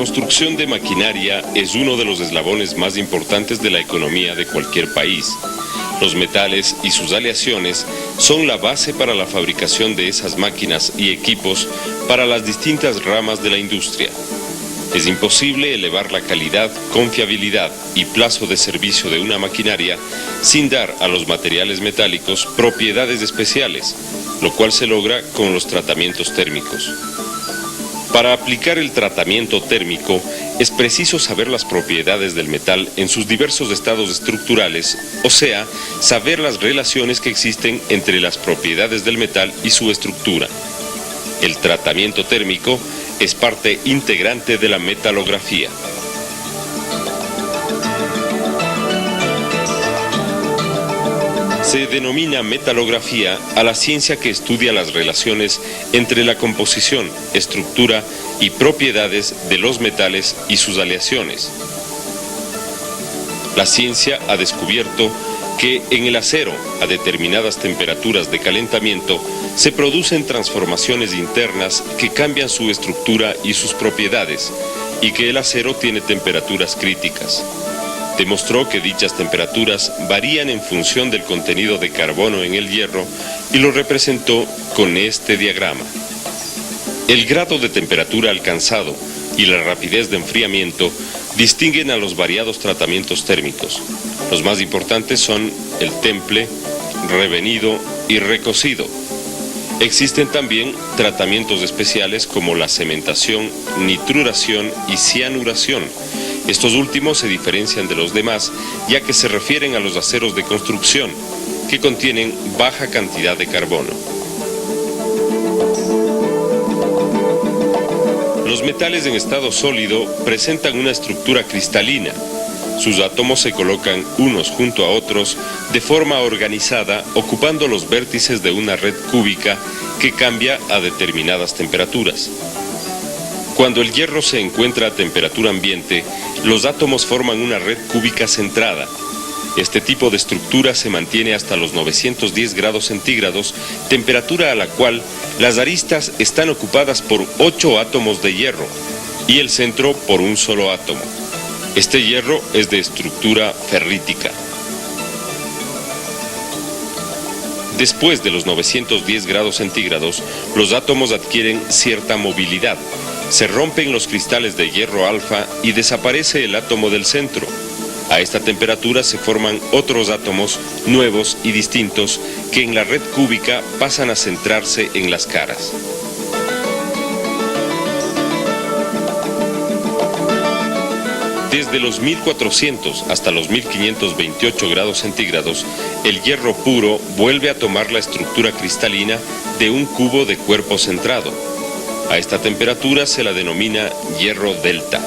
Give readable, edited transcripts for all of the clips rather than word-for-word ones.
construcción de maquinaria es uno de los eslabones más importantes de la economía de cualquier país. Los metales y sus aleaciones son la base para la fabricación de esas máquinas y equipos para las distintas ramas de la industria. Es imposible elevar la calidad, confiabilidad y plazo de servicio de una maquinaria sin dar a los materiales metálicos propiedades especiales, lo cual se logra con los tratamientos térmicos. Para aplicar el tratamiento térmico es preciso saber las propiedades del metal en sus diversos estados estructurales, o sea, saber las relaciones que existen entre las propiedades del metal y su estructura. El tratamiento térmico es parte integrante de la metalografía. Se denomina metalografía a la ciencia que estudia las relaciones entre la composición, estructura y propiedades de los metales y sus aleaciones. La ciencia ha descubierto que en el acero, a determinadas temperaturas de calentamiento, se producen transformaciones internas que cambian su estructura y sus propiedades, y que el acero tiene temperaturas críticas. Demostró que dichas temperaturas varían en función del contenido de carbono en el hierro y lo representó con este diagrama. El grado de temperatura alcanzado y la rapidez de enfriamiento distinguen a los variados tratamientos térmicos. Los más importantes son el temple, revenido y recocido. Existen también tratamientos especiales como la cementación, nitruración y cianuración. Estos últimos se diferencian de los demás ya que se refieren a los aceros de construcción, que contienen baja cantidad de carbono. Los metales en estado sólido presentan una estructura cristalina. Sus átomos se colocan unos junto a otros de forma organizada, ocupando los vértices de una red cúbica que cambia a determinadas temperaturas. Cuando el hierro se encuentra a temperatura ambiente, los átomos forman una red cúbica centrada. Este tipo de estructura se mantiene hasta los 910 grados centígrados, temperatura a la cual las aristas están ocupadas por 8 átomos de hierro y el centro por un solo átomo. Este hierro es de estructura ferrítica. Después de los 910 grados centígrados, los átomos adquieren cierta movilidad. Se rompen los cristales de hierro alfa y desaparece el átomo del centro. A esta temperatura se forman otros átomos nuevos y distintos que en la red cúbica pasan a centrarse en las caras. Desde los 1400 hasta los 1528 grados centígrados, el hierro puro vuelve a tomar la estructura cristalina de un cubo de cuerpo centrado. A esta temperatura se la denomina hierro delta.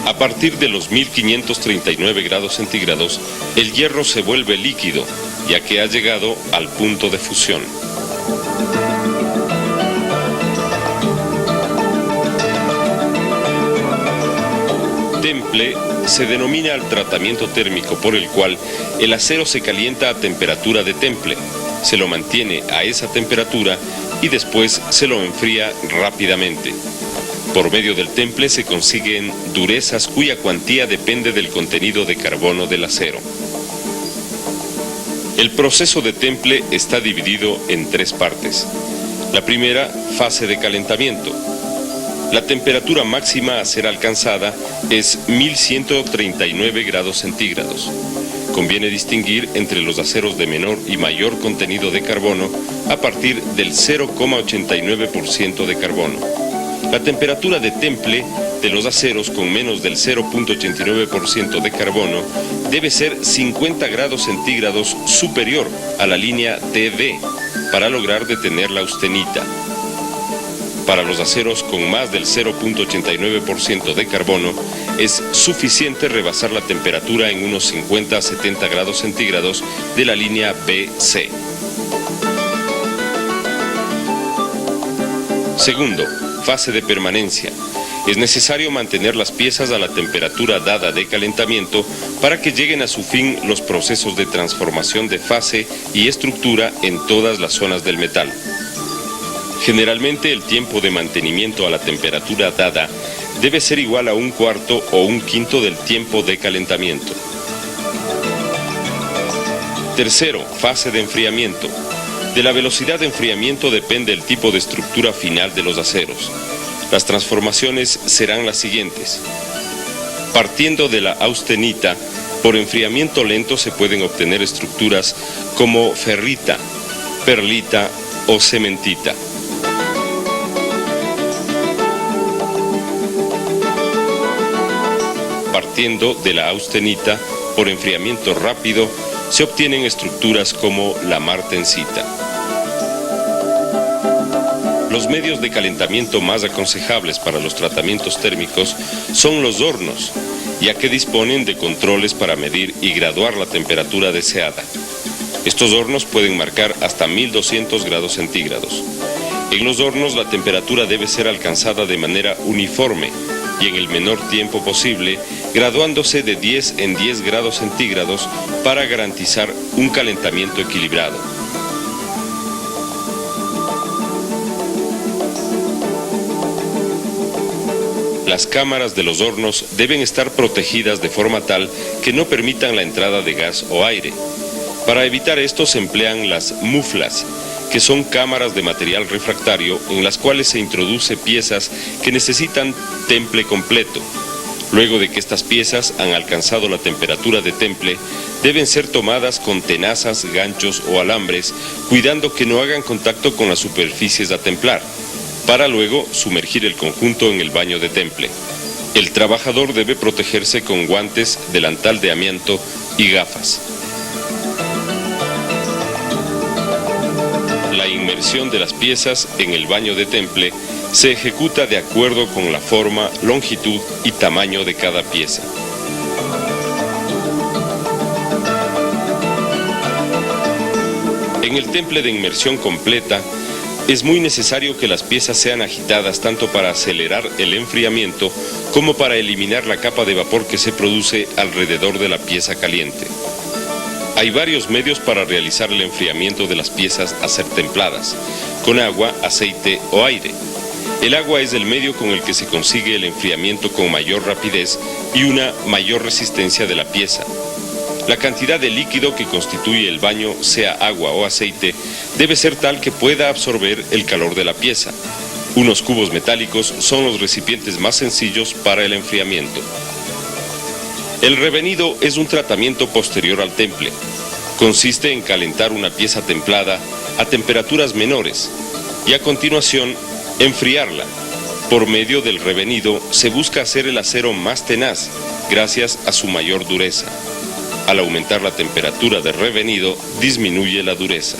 A partir de los 1539 grados centígrados, el hierro se vuelve líquido, ya que ha llegado al punto de fusión. Temple se denomina al tratamiento térmico por el cual el acero se calienta a temperatura de temple, se lo mantiene a esa temperatura y después se lo enfría rápidamente. Por medio del temple se consiguen durezas cuya cuantía depende del contenido de carbono del acero. El proceso de temple está dividido en 3 partes. La primera, fase de calentamiento. La temperatura máxima a ser alcanzada es 1139 grados centígrados. Conviene distinguir entre los aceros de menor y mayor contenido de carbono a partir del 0,89% de carbono. La temperatura de temple de los aceros con menos del 0,89% de carbono debe ser 50 grados centígrados superior a la línea TB para lograr detener la austenita. Para los aceros con más del 0,89% de carbono, es suficiente rebasar la temperatura en unos 50 a 70 grados centígrados de la línea BC. Segundo, fase de permanencia. Es necesario mantener las piezas a la temperatura dada de calentamiento para que lleguen a su fin los procesos de transformación de fase y estructura en todas las zonas del metal. Generalmente el tiempo de mantenimiento a la temperatura dada debe ser igual a 1/4 o 1/5 del tiempo de calentamiento. Tercero, fase de enfriamiento. De la velocidad de enfriamiento depende el tipo de estructura final de los aceros. Las transformaciones serán las siguientes. Partiendo de la austenita, por enfriamiento lento se pueden obtener estructuras como ferrita, perlita o cementita. Partiendo de la austenita, por enfriamiento rápido, se obtienen estructuras como la martensita. Los medios de calentamiento más aconsejables para los tratamientos térmicos son los hornos, ya que disponen de controles para medir y graduar la temperatura deseada. Estos hornos pueden marcar hasta 1200 grados centígrados. En los hornos la temperatura debe ser alcanzada de manera uniforme y en el menor tiempo posible, graduándose de 10 en 10 grados centígrados para garantizar un calentamiento equilibrado. Las cámaras de los hornos deben estar protegidas de forma tal que no permitan la entrada de gas o aire. Para evitar esto se emplean las muflas, que son cámaras de material refractario en las cuales se introduce piezas que necesitan temple completo. Luego de que estas piezas han alcanzado la temperatura de temple, deben ser tomadas con tenazas, ganchos o alambres, cuidando que no hagan contacto con las superficies a templar, para luego sumergir el conjunto en el baño de temple. El trabajador debe protegerse con guantes, delantal de amianto y gafas. La inmersión de las piezas en el baño de temple se ejecuta de acuerdo con la forma, longitud y tamaño de cada pieza. En el temple de inmersión completa, es muy necesario que las piezas sean agitadas tanto para acelerar el enfriamiento como para eliminar la capa de vapor que se produce alrededor de la pieza caliente. Hay varios medios para realizar el enfriamiento de las piezas a ser templadas, con agua, aceite o aire. El agua es el medio con el que se consigue el enfriamiento con mayor rapidez y una mayor resistencia de la pieza. La cantidad de líquido que constituye el baño, sea agua o aceite, debe ser tal que pueda absorber el calor de la pieza. Unos cubos metálicos son los recipientes más sencillos para el enfriamiento. El revenido es un tratamiento posterior al temple. Consiste en calentar una pieza templada a temperaturas menores y a continuación enfriarla. Por medio del revenido se busca hacer el acero más tenaz gracias a su mayor dureza. Al aumentar la temperatura del revenido, disminuye la dureza.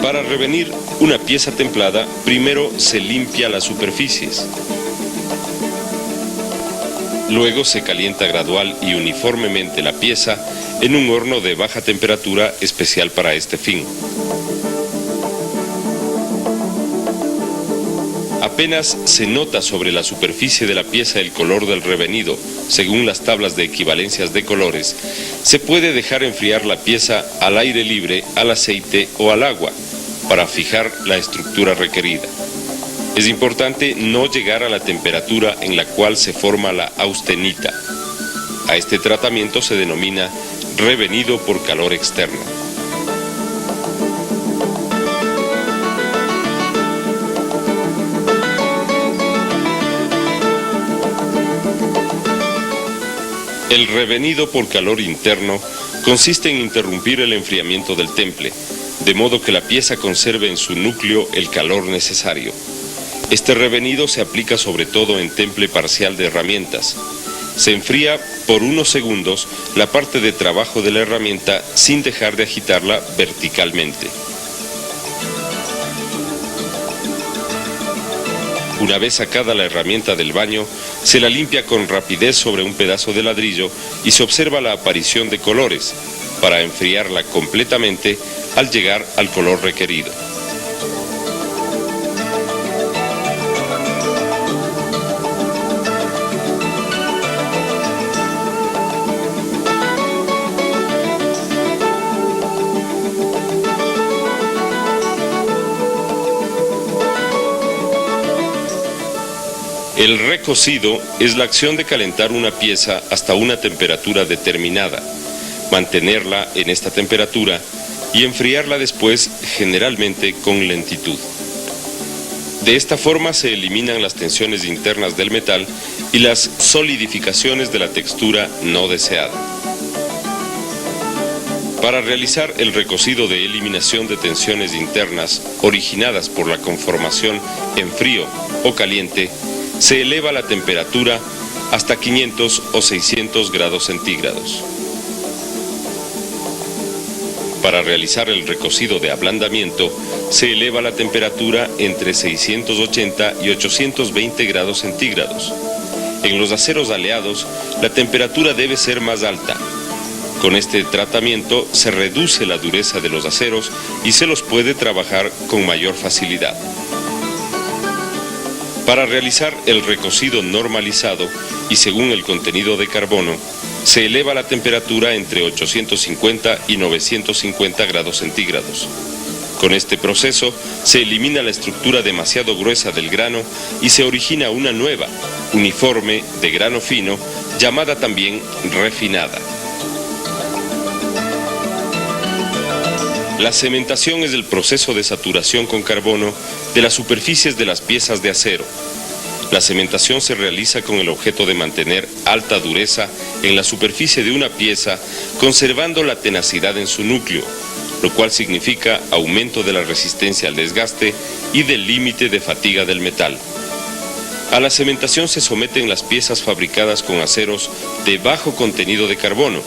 Para revenir una pieza templada, primero se limpia las superficies. Luego se calienta gradual y uniformemente la pieza en un horno de baja temperatura especial para este fin. Apenas se nota sobre la superficie de la pieza el color del revenido, según las tablas de equivalencias de colores, se puede dejar enfriar la pieza al aire libre, al aceite o al agua, para fijar la estructura requerida. Es importante no llegar a la temperatura en la cual se forma la austenita. A este tratamiento se denomina revenido por calor externo. El revenido por calor interno consiste en interrumpir el enfriamiento del temple, de modo que la pieza conserve en su núcleo el calor necesario. Este revenido se aplica sobre todo en temple parcial de herramientas. Se enfría por unos segundos la parte de trabajo de la herramienta sin dejar de agitarla verticalmente. Una vez sacada la herramienta del baño, se la limpia con rapidez sobre un pedazo de ladrillo y se observa la aparición de colores, para enfriarla completamente al llegar al color requerido. El recocido es la acción de calentar una pieza hasta una temperatura determinada, mantenerla en esta temperatura y enfriarla después, generalmente con lentitud. De esta forma se eliminan las tensiones internas del metal y las solidificaciones de la textura no deseada. Para realizar el recocido de eliminación de tensiones internas originadas por la conformación en frío o caliente, se eleva la temperatura hasta 500 o 600 grados centígrados. Para realizar el recocido de ablandamiento, se eleva la temperatura entre 680 y 820 grados centígrados. En los aceros aleados, la temperatura debe ser más alta. Con este tratamiento se reduce la dureza de los aceros y se los puede trabajar con mayor facilidad. Para realizar el recocido normalizado y según el contenido de carbono, se eleva la temperatura entre 850 y 950 grados centígrados. Con este proceso se elimina la estructura demasiado gruesa del grano y se origina una nueva, uniforme, de grano fino, llamada también refinada. La cementación es el proceso de saturación con carbono de las superficies de las piezas de acero. La cementación se realiza con el objeto de mantener alta dureza en la superficie de una pieza, conservando la tenacidad en su núcleo, lo cual significa aumento de la resistencia al desgaste y del límite de fatiga del metal. A la cementación se someten las piezas fabricadas con aceros de bajo contenido de carbono,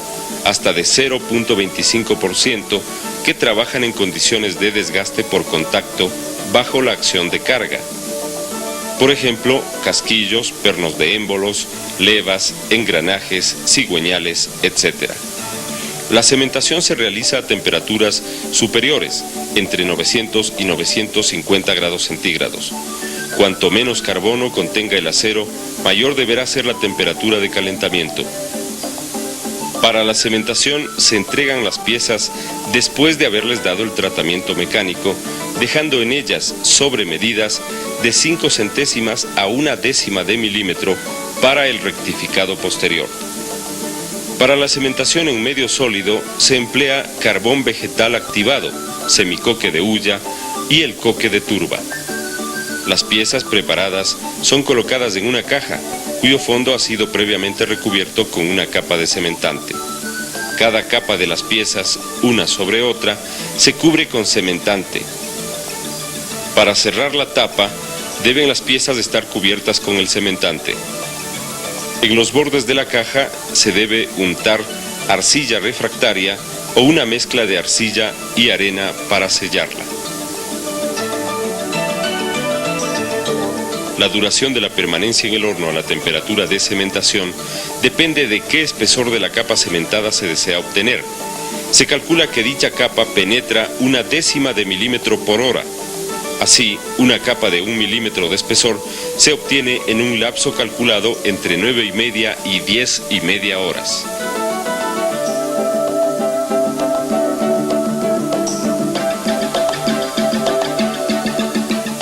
hasta de 0.25%, que trabajan en condiciones de desgaste por contacto bajo la acción de carga. Por ejemplo, casquillos, pernos de émbolos, levas, engranajes, cigüeñales, etc. La cementación se realiza a temperaturas superiores, entre 900 y 950 grados centígrados. Cuanto menos carbono contenga el acero, mayor deberá ser la temperatura de calentamiento. Para la cementación se entregan las piezas después de haberles dado el tratamiento mecánico, dejando en ellas sobremedidas de 5 centésimas a 1/10 de milímetro para el rectificado posterior. Para la cementación en medio sólido se emplea carbón vegetal activado, semicoque de hulla y el coque de turba. Las piezas preparadas son colocadas en una caja, cuyo fondo ha sido previamente recubierto con una capa de cementante. Cada capa de las piezas, una sobre otra, se cubre con cementante. Para cerrar la tapa, deben las piezas estar cubiertas con el cementante. En los bordes de la caja se debe untar arcilla refractaria o una mezcla de arcilla y arena para sellarla. La duración de la permanencia en el horno a la temperatura de cementación depende de qué espesor de la capa cementada se desea obtener. Se calcula que dicha capa penetra 1/10 de milímetro por hora. Así, una capa de 1 milímetro de espesor se obtiene en un lapso calculado entre 9:30 y 10:30 horas.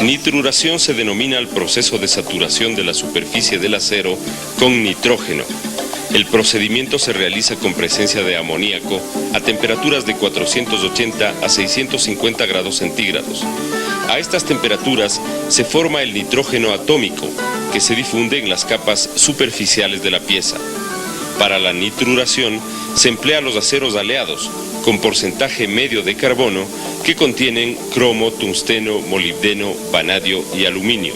Nitruración se denomina el proceso de saturación de la superficie del acero con nitrógeno. El procedimiento se realiza con presencia de amoníaco a temperaturas de 480 a 650 grados centígrados. A estas temperaturas se forma el nitrógeno atómico, que se difunde en las capas superficiales de la pieza. Para la nitruración se emplean los aceros aleados, con porcentaje medio de carbono, que contienen cromo, tungsteno, molibdeno, vanadio y aluminio.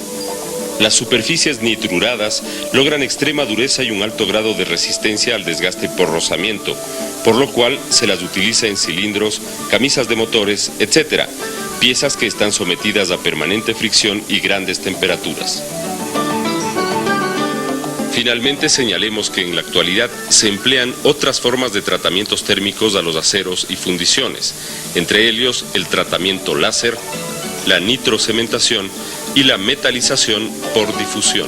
Las superficies nitruradas logran extrema dureza y un alto grado de resistencia al desgaste por rozamiento, por lo cual se las utiliza en cilindros, camisas de motores, etc., piezas que están sometidas a permanente fricción y grandes temperaturas. Finalmente señalemos que en la actualidad se emplean otras formas de tratamientos térmicos a los aceros y fundiciones, entre ellos el tratamiento láser, la nitrocementación y la metalización por difusión.